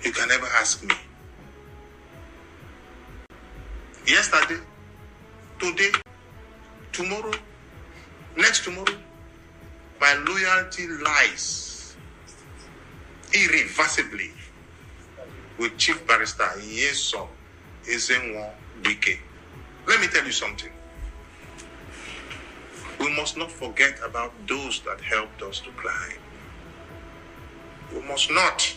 You can never ask me. Yesterday, today, tomorrow, next tomorrow, my loyalty lies irreversibly with Chief Barrister Nyesom Ezenwo Wike. Let me tell you something. We must not forget about those that helped us to climb. We must not.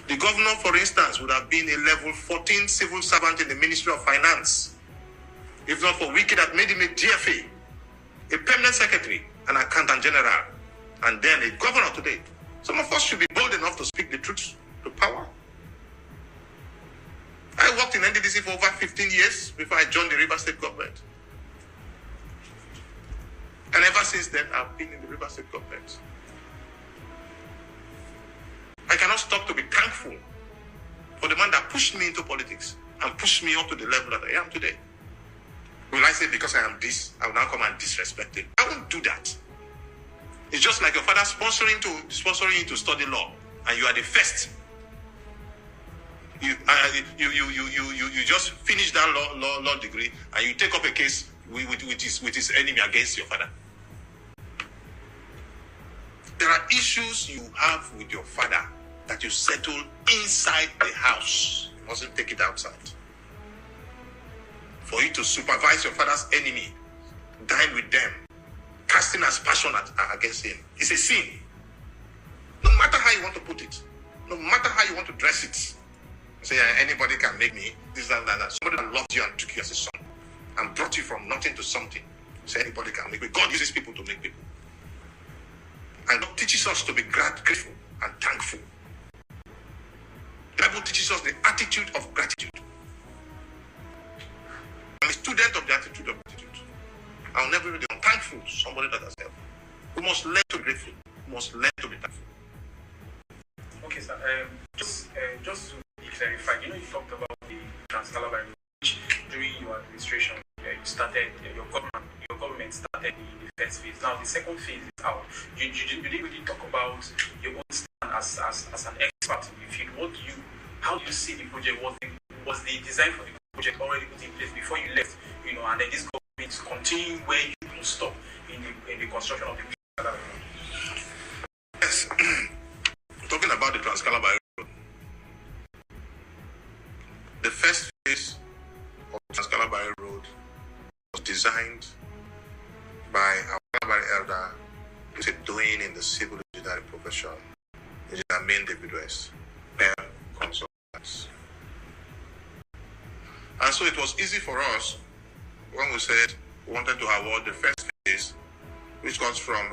The governor, for instance, would have been a level 14 civil servant in the Ministry of Finance, if not for Wike that made him a DFA, a permanent secretary, an accountant general, and then a governor today. Some of us should be bold enough to speak the truth to power. I worked in NDDC for over 15 years before I joined the Rivers State government. And ever since then, I've been in the Rivers State government. I cannot stop to be thankful for the man that pushed me into politics and pushed me up to the level that I am today. Will I say because I am this, I will now come and disrespect him? I won't do that. It's just like your father sponsoring you to study law, and you are the first. You just finish that law degree, and you take up a case with his enemy against your father. There are issues you have with your father that you settle inside the house. You mustn't take it outside. For you to supervise your father's enemy, dine with them, casting aspersion against him, is a sin. No matter how you want to put it, no matter how you want to dress it. Say anybody can make me this and that. Somebody that loved you and took you as a son and brought you from nothing to something. Say anybody can make me. God uses people to make people. And God teaches us to be grateful and thankful. The Bible teaches us the attitude of gratitude. I'm a student of the attitude of gratitude. I'll never be unthankful to somebody that has helped. We must learn to be grateful. We must learn to be thankful. Okay, sir. Just to be clarified, you talked about the Trans-Calabar, which during your administration, you started, your government started the first phase. Now, the second phase is out. You didn't really talk about your own stand as an expert in the field. How do you see the project? Was the design for the project already put in place before you left? And then this government continue where you will stop in the construction of the Trans-Calabar. Yes. Talking about the Trans-Calabar Road, the first phase of the Trans-Calabar Road was designed by our Calabar elder, who's a doing in the civil engineering profession, Engineer Main David West, consultants. And so it was easy for us when we said we wanted to award the first phase, which comes from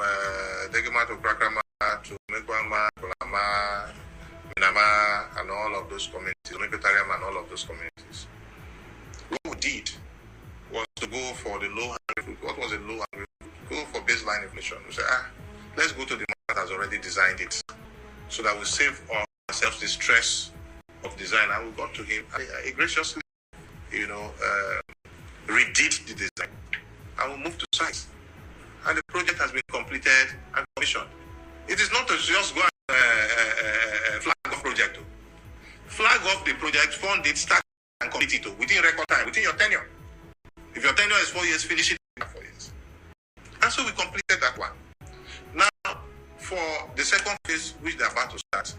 Degema to Krakrama to Mekwama, Kolama, Minama, and all of those communities, Mekotariam and all of those communities. What we did was to go for the low-hanging fruit. What was the low-hanging fruit? Go for baseline inflation. We said, let's go to the man that has already designed it, so that we save ourselves the stress of design. And we got to him. He graciously, redid the design, and we moved to site. And the project has been completed and commissioned. It is not to just go and flag off project. Flag off the project, fund it, start and complete it within record time, within your tenure. If your tenure is 4 years, finish it in 4 years. And so we completed that one. Now, for the second phase, which they're about to start,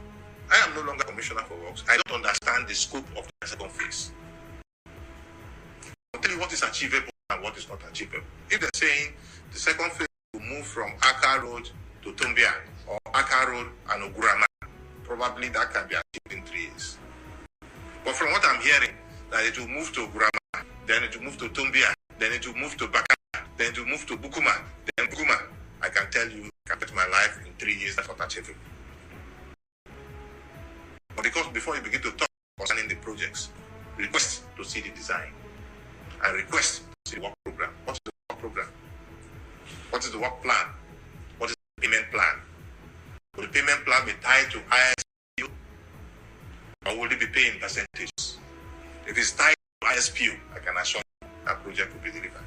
I am no longer commissioner for works. I don't understand the scope of the second phase. I'll tell you what is achievable and what is not achievable. If they're saying the second phase will move from Aka Road to Tumbia, or Aka Road and Ogurama, probably that can be achieved in 3 years. But from what I'm hearing, that it will move to Ogurama, then it will move to Tumbia, then it will move to Baka, then it will move to Bukuma, then Bukuma. I can tell you, I can bet my life in 3 years, that's not achievable. But because before you begin to talk concerning the projects, request to see the design, and request to see the work program. What is the work program? What is the work plan? What is the payment plan? Will the payment plan be tied to ISPU, or will it be paying percentages? If it's tied to ISPU, I can assure you that project will be delivered.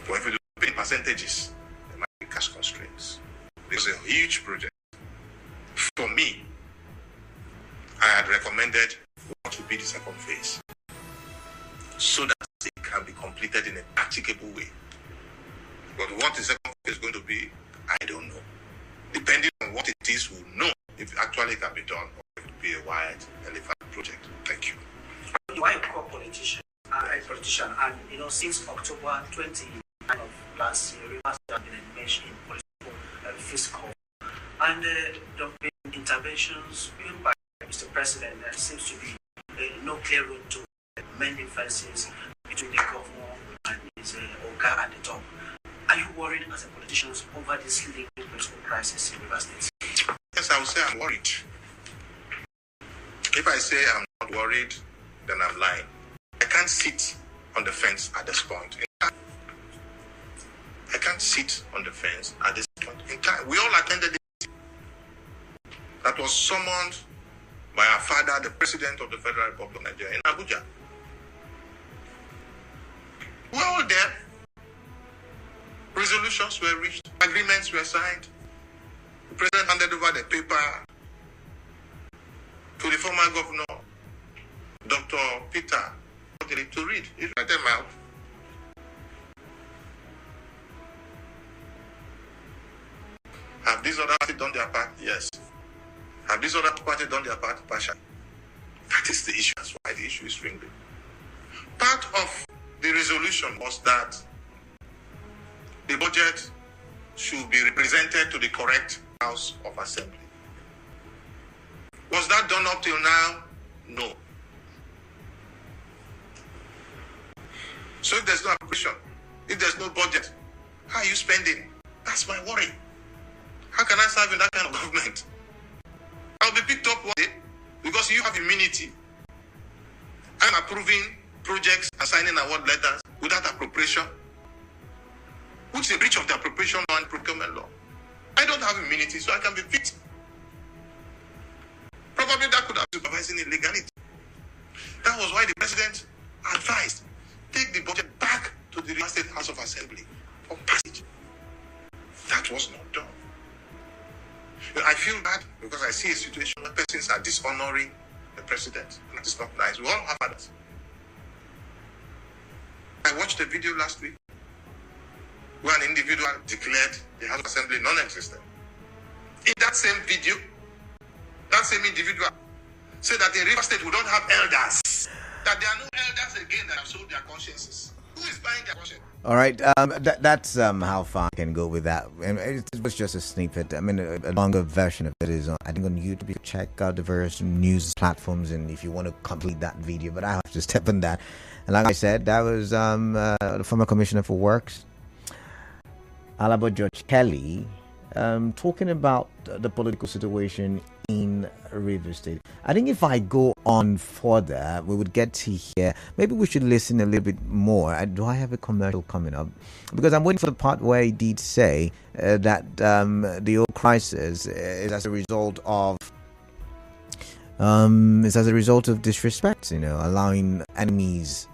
But if you do pay percentages, there might be cash constraints. This is a huge project. For me, I had recommended what would be the second phase, so that it can be completed in a practicable way. But what the second phase is going to be, I don't know. Depending on what it is, we'll know if it actually can be done or if it will be a wide elephant project. Thank you. You are a core politician, and since October 20 of last year, Rivers have been enmeshed in political fiscal, and there have been interventions even by Mr. President. There seems to be no clear route to mending fences between the governor and his Oga at the top. Are you worried as a politician over this legal political crisis in Rivers State? Yes, I would say I'm worried. If I say I'm not worried, then I'm lying. I can't sit on the fence at this point in time. I can't sit on the fence at this point in time. We all attended it. That was summoned by our father, the President of the Federal Republic of Nigeria, in Abuja. We're all there. Resolutions were reached. Agreements were signed. The President handed over the paper to the former governor, Dr. Peter, to read. He read them out. Have these other parties done their part? Yes. Have these other parties done their part? Partially. That is the issue. That's why the issue is ringing. Part of the resolution was that the budget should be represented to the correct House of Assembly. Was that done up till now? No. So if there's no appropriation, if there's no budget, how are you spending? That's my worry. How can I serve in that kind of government? I'll be picked up one day because you have immunity. I'm approving projects and signing award letters without appropriation, which is a breach of the appropriation law and procurement law. I don't have immunity, so I can be picked. Probably that could have been supervising illegality. That was why the president advised, take the budget back to the State House of Assembly for passage. That was not done. I feel bad because I see a situation where persons are dishonoring the president. And that is not nice. We all have others. I watched a video last week where an individual declared the House of Assembly non-existent. In that same video, that same individual said that in River State we don't have elders. That there are no elders again that have sold their consciences. Who is buying their conscience? All right, that's how far I can go with that. And it was just a snippet. I mean, a longer version of it is, I think, on YouTube. You can check out the various news platforms, and if you want to complete that video, but I have to step on that. And like I said, that was the former Commissioner for Works, Alabo George Kelly, talking about the political situation in River State. I think if I go on further, we would get to hear, maybe we should listen a little bit more. Do I have a commercial coming up? Because I'm waiting for the part where he did say that the whole crisis is as a result of disrespect, allowing enemies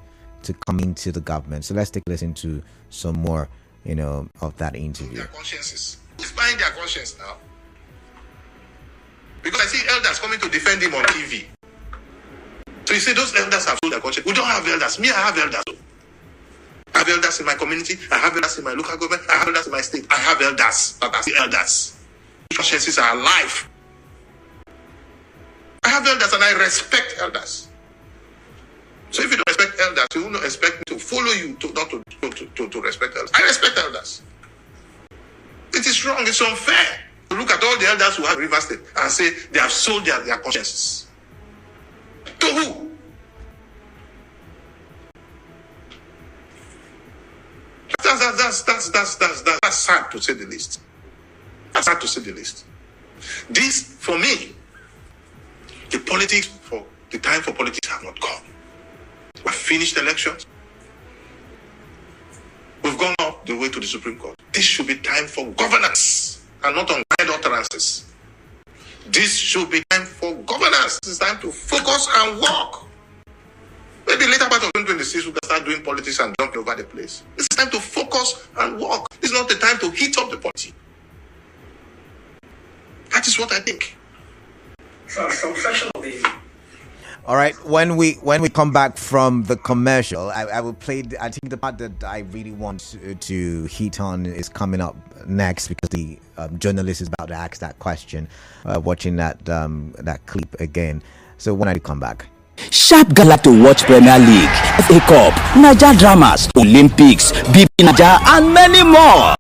to come into the government. So let's take a listen to some more, of that interview. Their consciences. Who's buying their conscience now? Because I see elders coming to defend him on TV. So you say those elders have sold their conscience. We don't have elders. Me, I have elders. I have elders in my community. I have elders in my local government. I have elders in my state. I have elders. But I see elders. Consciences are alive. I have elders and I respect elders. So if you don't respect elders, you will not expect me to follow you to respect elders. I respect elders. It is wrong. It's unfair to look at all the elders who have River State and say they have sold their consciences. To who? That's sad to say the least. That's sad to say the least. This, for me, the time for politics have not come. We've finished elections. We've gone up the way to the Supreme Court. This should be time for governance and not unguided utterances. This should be time for governance. It's time to focus and work. Maybe later part of 2026 we can start doing politics and jumping over the place. This is time to focus and work. This is not the time to heat up the party. That is what I think. So some section of the All right. When we come back from the commercial, I will play. I think the part that I really want to hit on is coming up next because the journalist is about to ask that question. Watching that clip again. So when I come back. Sharp gala to watch Premier League, FA Cup, Naija dramas, Olympics, BB Naija, and many more.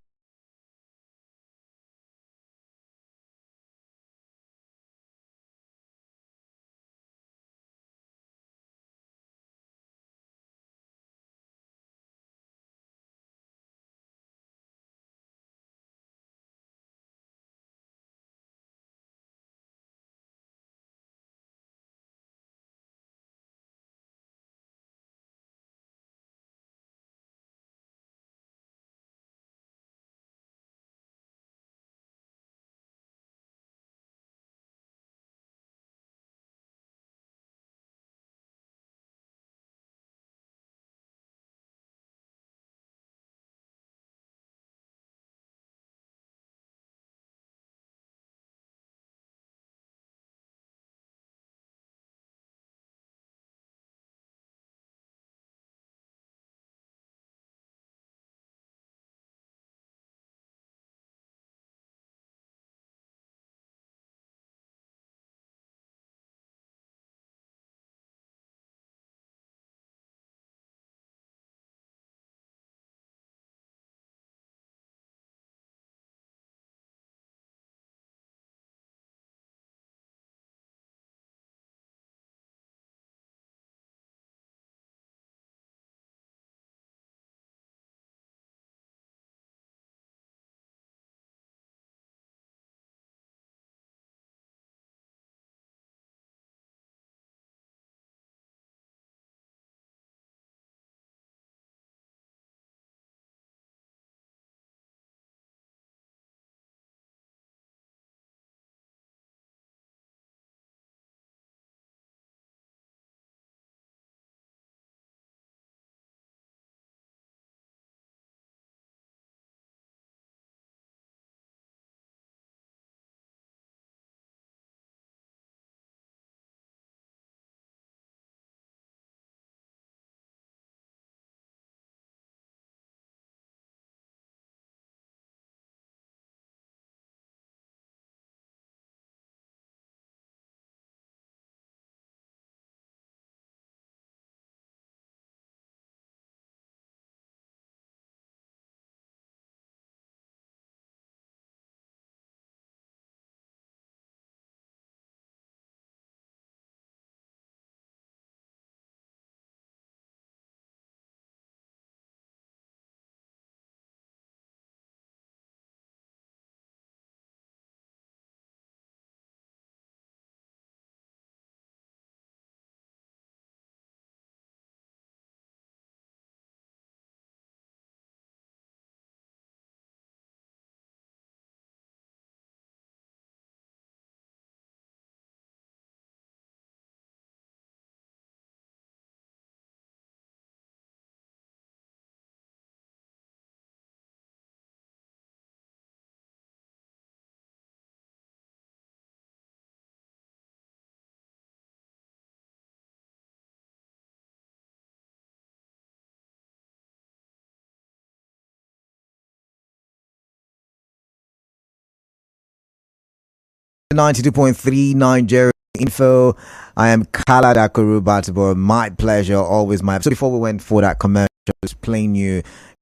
Ninety-two point three Nigeria info. I am Kala Dakuru Batibor. My pleasure, always my. So before we went for that commercial, I was playing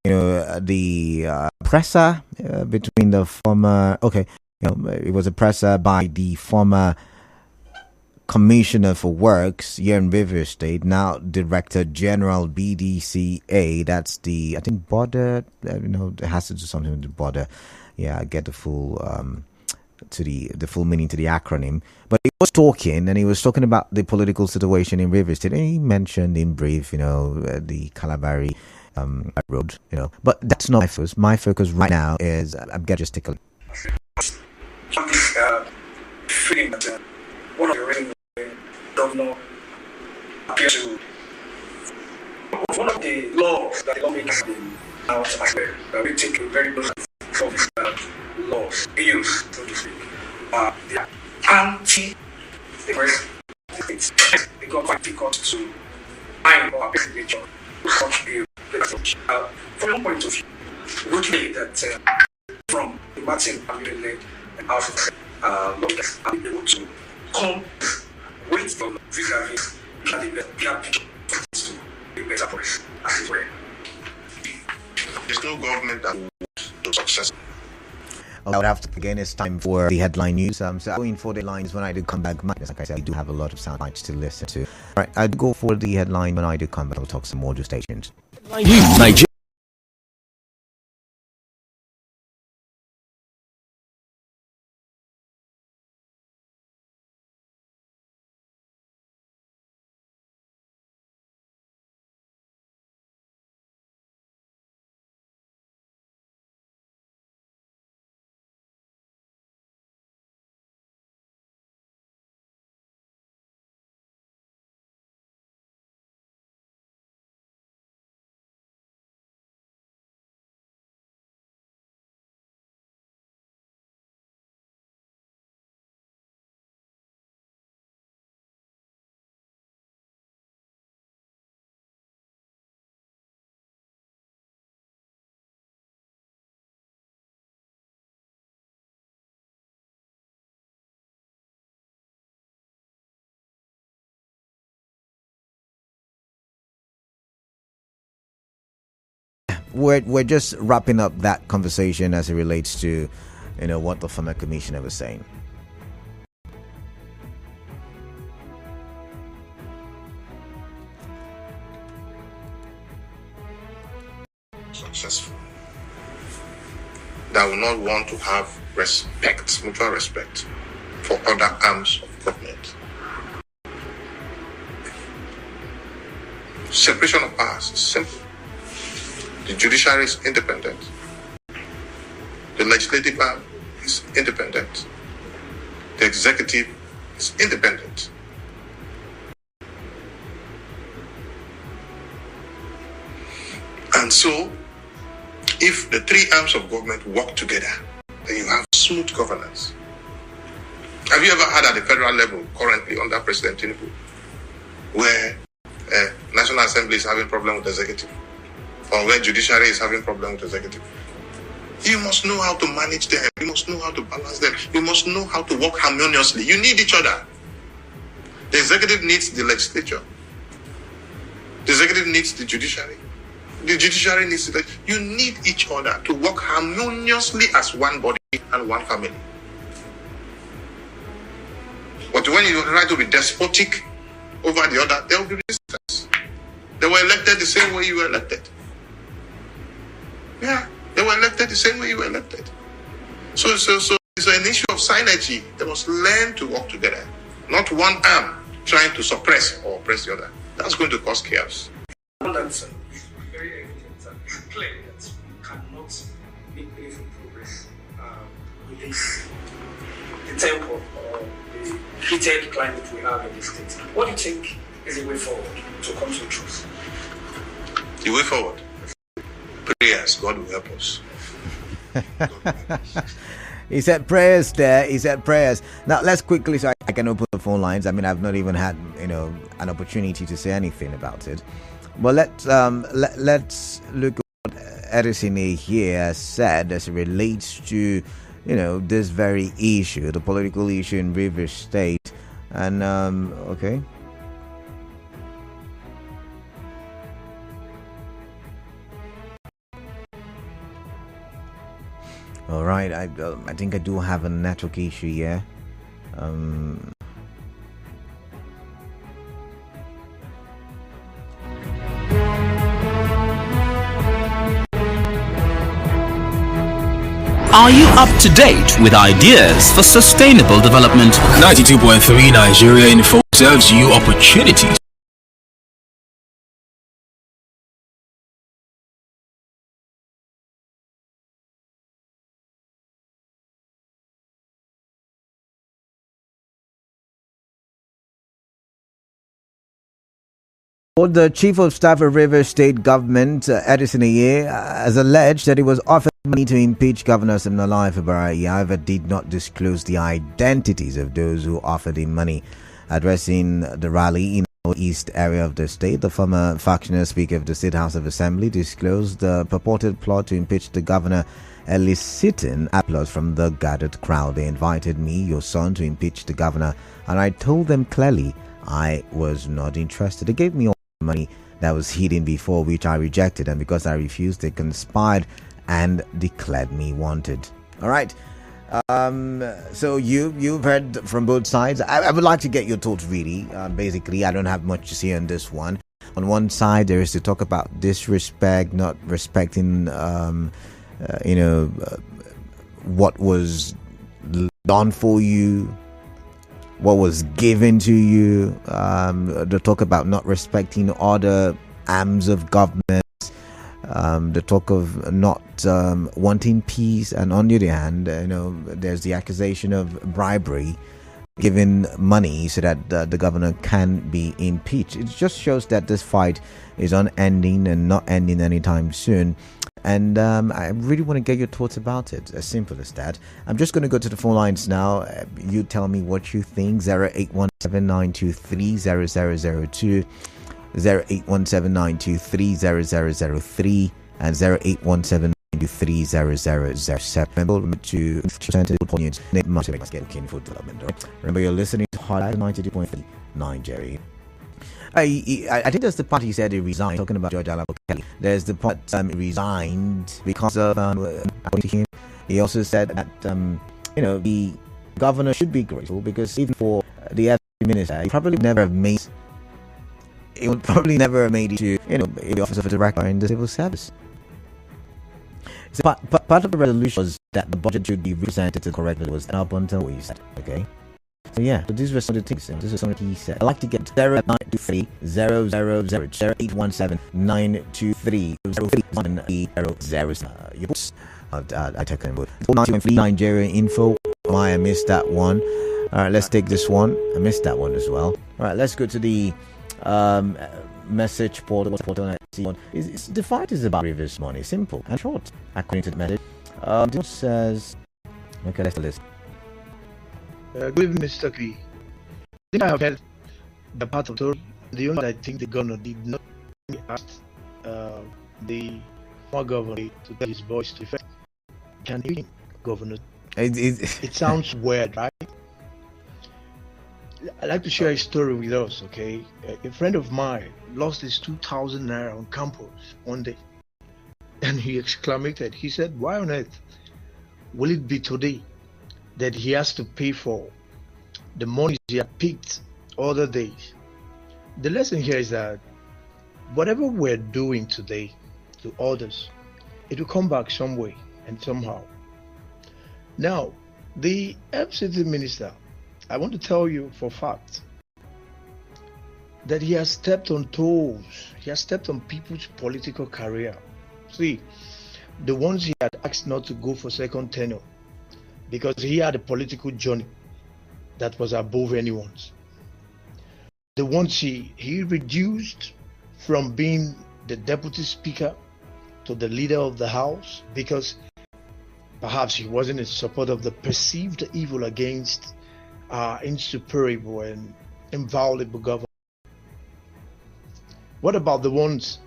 the presser between the former. Okay, it was a presser by the former Commissioner for Works here in River State, now Director General BDCA. That's the, I think, border. It has to do something with the border. Yeah, I get the full to the full meaning to the acronym. But he was talking, and he was talking about the political situation in River State, and he mentioned in brief, the Calabari road. But that's not my focus. My focus right now is I'm gonna just take a look. feeling that one of the reasons governor appears to one of the laws that the lawmakers have been out as well. We take a very close look at laws, bills, so to speak. They are anti the rest it got quite difficult to find or appear nature from your point of view, would you say that from the Martin family-led house lawyers are able to come with the vis-a-vis their picture to be better for us as it were? There's no government that would success. I would have to, again, it's time for the headline news. So going for the lines when I do come back. Like I said, I do have a lot of sound bites to listen to. All right, I'd go for the headline when I do come back. I'll talk some more to stations. Nigeria. We're just wrapping up that conversation as it relates to, what the former commissioner was saying. Successful. That will not want to have respect, mutual respect for other arms of government. Separation of powers is simple. The judiciary is independent. The legislative arm is independent. The executive is independent. And so, if the three arms of government work together, then you have smooth governance. Have you ever had at the federal level, currently under President Tinubu, where National Assembly is having problem with the executive? Or where judiciary is having problem with the executive? You must know how to manage them. You must know how to balance them. You must know how to work harmoniously. You need each other. The executive needs the legislature. The executive needs the judiciary. The judiciary needs the... You need each other to work harmoniously as one body and one family. But when you try to be despotic over the other, there will be resistance. They were elected the same way you were elected. Yeah, they were elected the same way you were elected. So it's an issue of synergy. They must learn to work together. Not one arm trying to suppress or oppress the other. That's going to cause chaos. That's very evident and clear that we cannot make meaningful progress with the tempo or the heated climate we have in this state. What do you think is the way forward to come to truth? The way forward? Prayers. God will help us. He said prayers there. He said prayers. Now, let's quickly, so I can open the phone lines. I mean, I've not even had, an opportunity to say anything about it. But let's look at what Edison here said as it relates to, this very issue, the political issue in Rivers State. And, okay. All right, I think I do have a network issue here. Are you up to date with ideas for sustainable development? 92.3 Nigeria Info serves you opportunities. The Chief of Staff of Rivers State Government, Edison Aye, has alleged that he was offered money to impeach Governor Siminalayi Fubara, however, did not disclose the identities of those who offered him money. Addressing the rally in the east area of the state, the former factional speaker of the State House of Assembly disclosed the purported plot to impeach the governor, eliciting applause from the gathered crowd. They invited me, your son, to impeach the governor, and I told them clearly I was not interested. They gave me all the money that was hidden before, which I rejected, and because I refused, they conspired and declared me wanted. All right. So you've heard from both sides. I would like to get your thoughts, really. Basically, I don't have much to say on this one. On one side, there is to talk about disrespect, not respecting, what was done for you, what was given to you. The talk about not respecting other arms of government. The talk of not wanting peace, and on the other hand, there's the accusation of bribery, giving money so that the governor can be impeached. It just shows that this fight is unending and not ending anytime soon. And I really want to get your thoughts about it. As simple as that. I'm just going to go to the phone lines now. You tell me what you think. 0817-923-0002, 0817-923-0003, and 0817-923-0007. Remember, you're listening to Hot 92.3 Nigeria. I think that's the part he said he resigned, talking about George Alabo Kelly. There's the part he resigned because of, according to him, he also said that, the governor should be grateful because even for the FD minister, he would probably never have made it to, the office of a director in the civil service. So part of the resolution was that the budget should be represented correctly, was up until what he said, okay? So yeah, so these were some of the things. This is something he said. I'd like to get 0923 000 0817 923 031 your books. I take them both. 493 Nigeria info. I missed that one. Alright, let's take this one. I missed that one as well. Alright, let's go to the message portal. The fight is about previous money. Simple and short, according to the message. This says, okay, let's list. Good evening, Mr. Key. I think I have heard the part of the story. The only I think the governor did not ask the former governor to tell his voice to effect. Can you hear him, Governor? It sounds weird, right? I'd like to share a story with us, okay? A friend of mine lost his 2,000 naira on campus one day. And he exclaimed, he said, why on earth will it be today that he has to pay for the money he had picked other days? The lesson here is that whatever we're doing today to others, it will come back some way and somehow. Now, the FCT minister, I want to tell you for a fact that he has stepped on toes. He has stepped on people's political career. See, the ones he had asked not to go for second tenure, because he had a political journey that was above anyone's. The ones he reduced from being the deputy speaker to the leader of the house, because perhaps he wasn't in support of the perceived evil against insuperable and inviolable government. What about the ones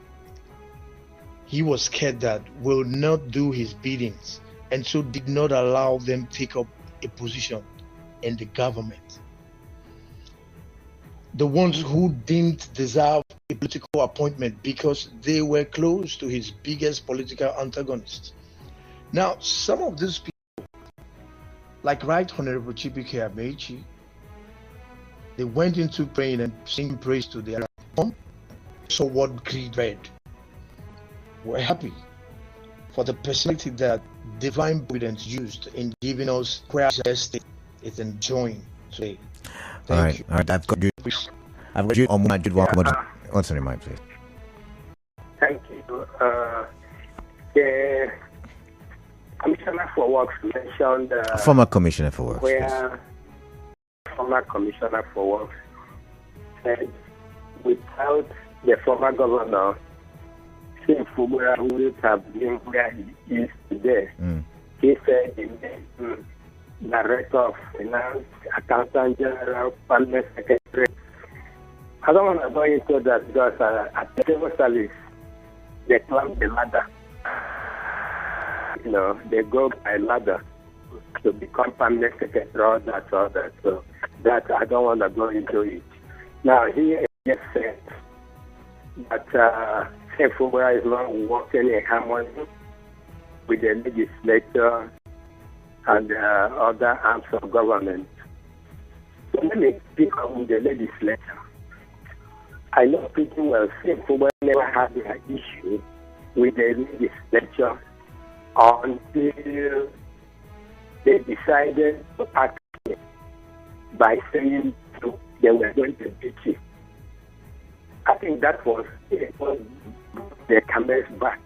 he was scared that will not do his biddings, and so did not allow them take up a position in the government? The ones who didn't deserve a political appointment because they were close to his biggest political antagonist. Now, some of these people, like Right Honorable Chibike Amechi, they went into praying and singing praise to their home. So what creed read? We're happy for the perspective that divine providence used in giving us where our state is enjoying today. All right. I've got you. What's on your mind, please? Thank you. The Commissioner for Works mentioned. Former Commissioner for Works. Where former Commissioner for Works said, without the former governor, Fubura would have been where he is today. He said, Director of Finance, Accountant General, Permanent Secretary. I don't want to go into that because at the civil service, they climb the ladder. They go by ladder to become permanent secretary, all that. So that I don't want to go into it. Now, he just said that Sefubra is not working in harmony with the legislature and other arms of government. So let me speak on the legislature. I know people will say Sefubra never had an issue with the legislature until they decided to act by saying they were going to beat it. I think that was the Camel's back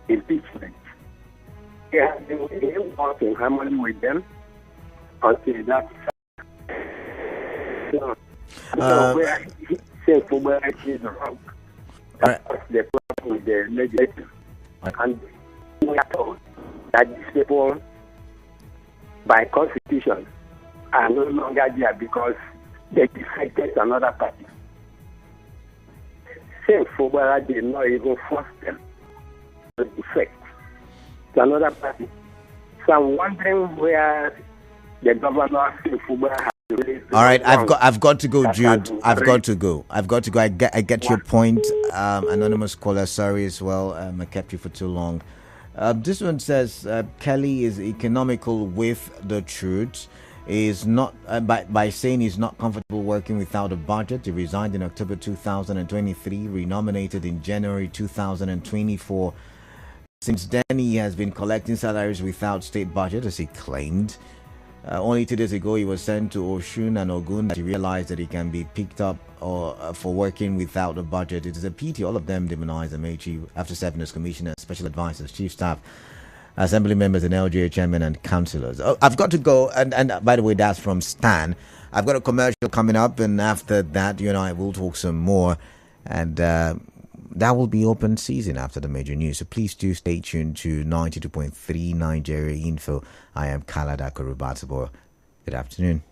impeachment. He has been working in harmony with them until that. So where he said Fubara is wrong. That was the problem with the legislature. And we are told that these people, by constitution, are no longer there because they defected another party. Same Fubara did not even force them to defect to another party. So I'm wondering where the governor of Fubara has really. All right, I've got to go, Jude. I've got to go. I get your point. Anonymous caller, sorry as well. I kept you for too long. This one says Kelly is economical with the truth. Is not by saying he's not comfortable working without a budget. He resigned in October 2023, renominated in January 2024. Since then, he has been collecting salaries without state budget, as he claimed. Only 2 days ago, he was sent to Oshun and Ogun. He realized that he can be picked up for working without a budget. It is a pity all of them demonized Amechi after serving as commissioner, special advisors, chief staff, assembly members, and LGA chairman and councillors. Oh, I've got to go. And by the way, that's from Stan. I've got a commercial coming up, and after that, you and I will talk some more. And that will be open season after the major news. So please do stay tuned to 92.3 Nigeria Info. I am Kalada Korubatabo. Good afternoon.